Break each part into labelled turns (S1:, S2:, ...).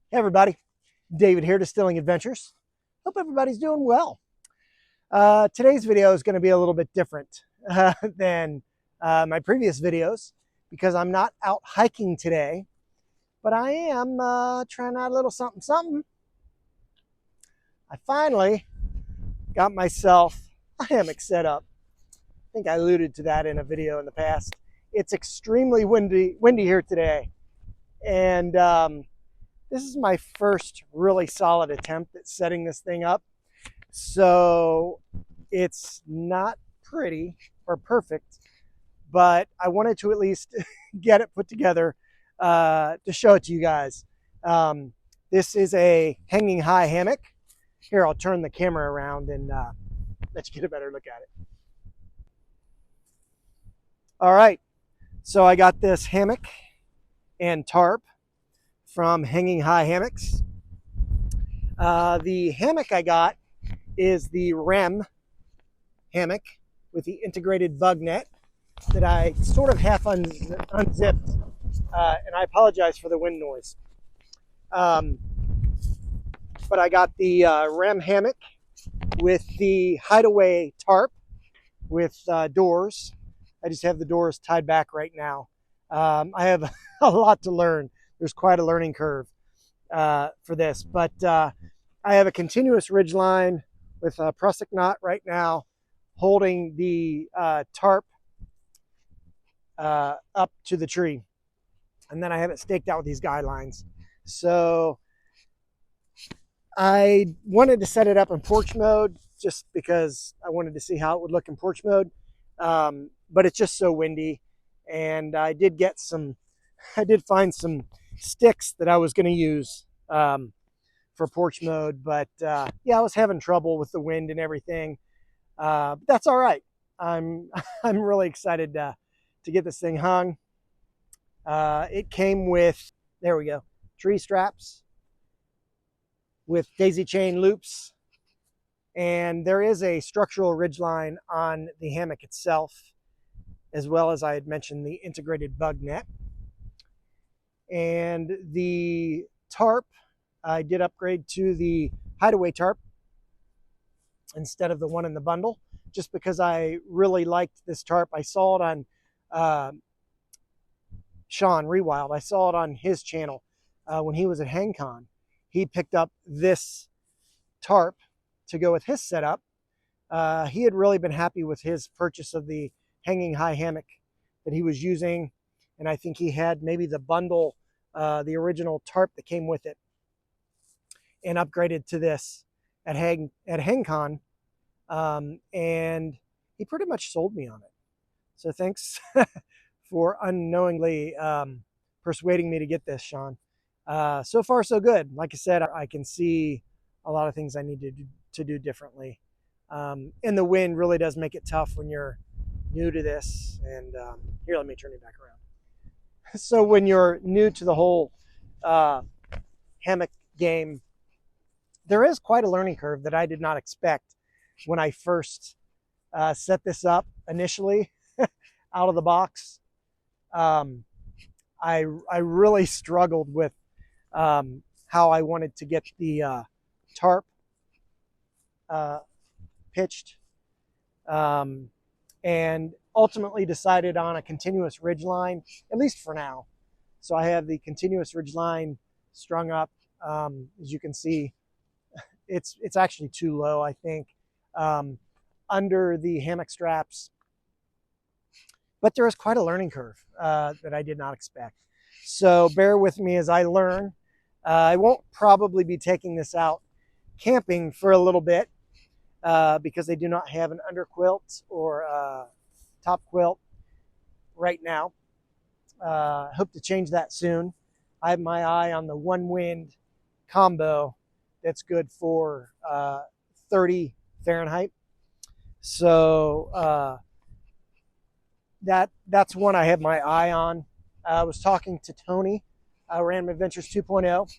S1: Hey everybody, David here, Distilling Adventures. Hope everybody's doing well. Today's video is going to be a little bit different than my previous videos because I'm not out hiking today, but I am trying out a little something. I finally got myself a hammock set up. I think I alluded to that in a video in the past. It's extremely windy here today, and this is my first really solid attempt at setting this thing up. So it's not pretty or perfect, but I wanted to at least get it put together to show it to you guys. This is a hanging high hammock. Here, I'll turn the camera around and let you get a better look at it. All right, so I got this hammock and tarp from Hanging High Hammocks. The hammock I got is the REM hammock with the integrated bug net that I sort of half unzipped, and I apologize for the wind noise. But I got the REM hammock with the hideaway tarp with doors. I just have the doors tied back right now. I have a lot to learn. There's quite a learning curve for this, but I have a continuous ridge line with a prusik knot right now holding the tarp up to the tree. And then I have it staked out with these guidelines. So I wanted to set it up in porch mode just because I wanted to see how it would look in porch mode. But it's just so windy. And I did find some sticks that I was going to use for porch mode, but yeah, I was having trouble with the wind and everything. But that's all right. I'm really excited to get this thing hung. It came with, there we go, tree straps with daisy chain loops, and there is a structural ridge line on the hammock itself, as well as I had mentioned the integrated bug net. And the tarp, I did upgrade to the hideaway tarp instead of the one in the bundle, just because I really liked this tarp. I saw it on Shaun Rewild. I saw it on his channel when he was at HangCon. He picked up this tarp to go with his setup. He had really been happy with his purchase of the Hanging High hammock that he was using. And I think he had maybe the bundle, the original tarp that came with it, and upgraded to this at HangCon. And he pretty much sold me on it. So thanks for unknowingly persuading me to get this, Shaun. So far, so good. Like I said, I can see a lot of things I need to do differently. And the wind really does make it tough when you're new to this. And here, let me turn you back around. So when you're new to the whole hammock game, there is quite a learning curve that I did not expect when I first set this up initially out of the box. I really struggled with how I wanted to get the tarp pitched, and ultimately decided on a continuous ridge line, at least for now. So I have the continuous ridge line strung up. As you can see, it's actually too low, I think, under the hammock straps. But there is quite a learning curve that I did not expect. So bear with me as I learn. I won't probably be taking this out camping for a little bit because they do not have an underquilt or top quilt right now. Hope to change that soon. I have my eye on the one wind combo that's good for 30 Fahrenheit. So that's one I have my eye on. I was talking to Tony, Random Adventures 2.0.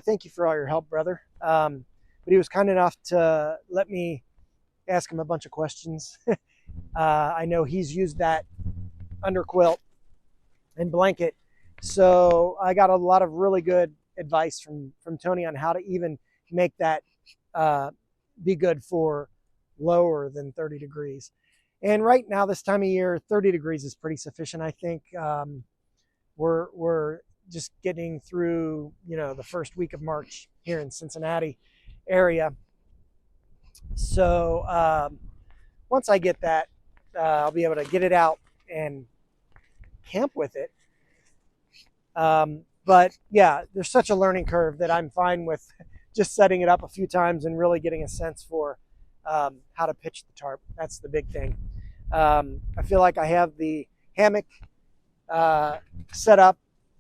S1: Thank you for all your help, brother. But he was kind enough to let me ask him a bunch of questions. I know he's used that underquilt and blanket, so I got a lot of really good advice from Tony on how to even make that be good for lower than 30 degrees. And right now, this time of year, 30 degrees is pretty sufficient. I think we're just getting through, the first week of March here in Cincinnati area. So once I get that, I'll be able to get it out and camp with it. But yeah, there's such a learning curve that I'm fine with just setting it up a few times and really getting a sense for how to pitch the tarp. That's the big thing. I feel like I have the hammock set up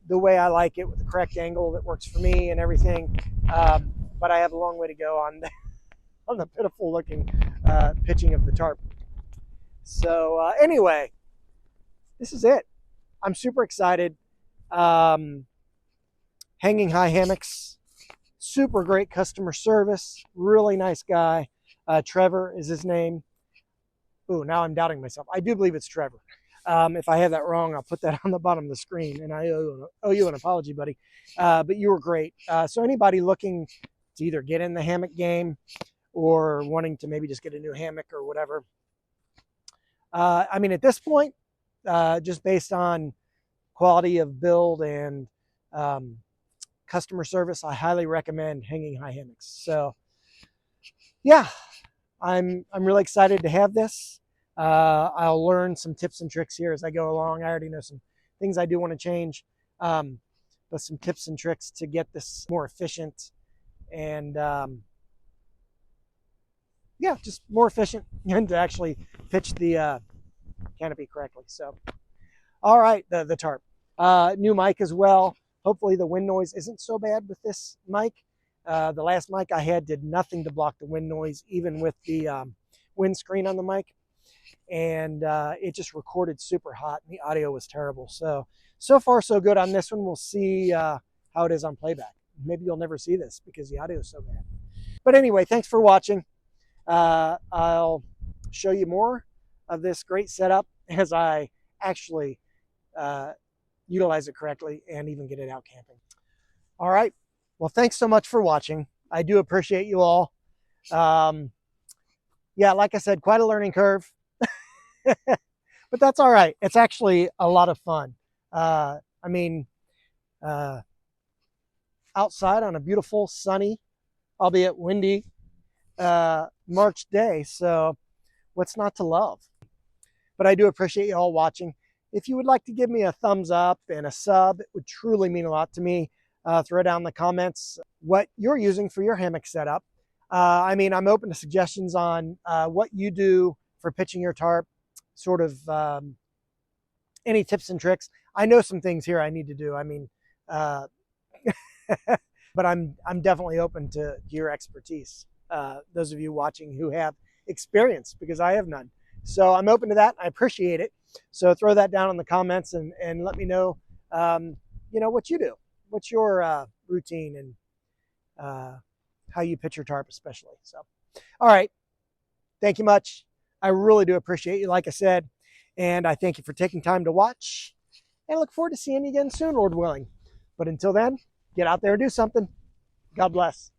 S1: the way I like it, with the correct angle that works for me and everything. But I have a long way to go on the pitiful looking pitching of the tarp. So anyway, this is it. I'm super excited. Hanging High Hammocks, super great customer service, really nice guy. Trevor is his name. Ooh, now I'm doubting myself. I do believe it's Trevor. If I have that wrong, I'll put that on the bottom of the screen, and I owe you an apology, buddy. But you were great. So anybody looking to either get in the hammock game or wanting to maybe just get a new hammock or whatever, I mean, at this point, just based on quality of build and customer service, I highly recommend Hanging High Hammocks. So yeah, I'm really excited to have this. I'll learn some tips and tricks here as I go along. I already know some things I do want to change, but some tips and tricks to get this more efficient and yeah, just more efficient and to actually pitch the canopy correctly. So, all right, the tarp. New mic as well. Hopefully the wind noise isn't so bad with this mic. The last mic I had did nothing to block the wind noise, even with the windscreen on the mic. And it just recorded super hot and the audio was terrible. So far so good on this one. We'll see how it is on playback. Maybe you'll never see this because the audio is so bad. But anyway, thanks for watching. I'll show you more of this great setup as I actually utilize it correctly and even get it out camping. All right. Well, thanks so much for watching. I do appreciate you all. Yeah, like I said, quite a learning curve. But that's all right. It's actually a lot of fun. I mean, outside on a beautiful, sunny, albeit windy, March day. So what's not to love? But I do appreciate you all watching. If you would like to give me a thumbs up and a sub, it would truly mean a lot to me. Throw down in the comments what you're using for your hammock setup. I mean, I'm open to suggestions on what you do for pitching your tarp, sort of any tips and tricks. I know some things here I need to do. I mean, but I'm definitely open to your expertise. Those of you watching who have experience, because I have none. So I'm open to that. I appreciate it. So throw that down in the comments and let me know, what you do. What's your routine and how you pitch your tarp especially. So, all right. Thank you much. I really do appreciate you, like I said. And I thank you for taking time to watch. And I look forward to seeing you again soon, Lord willing. But until then, get out there and do something. God bless.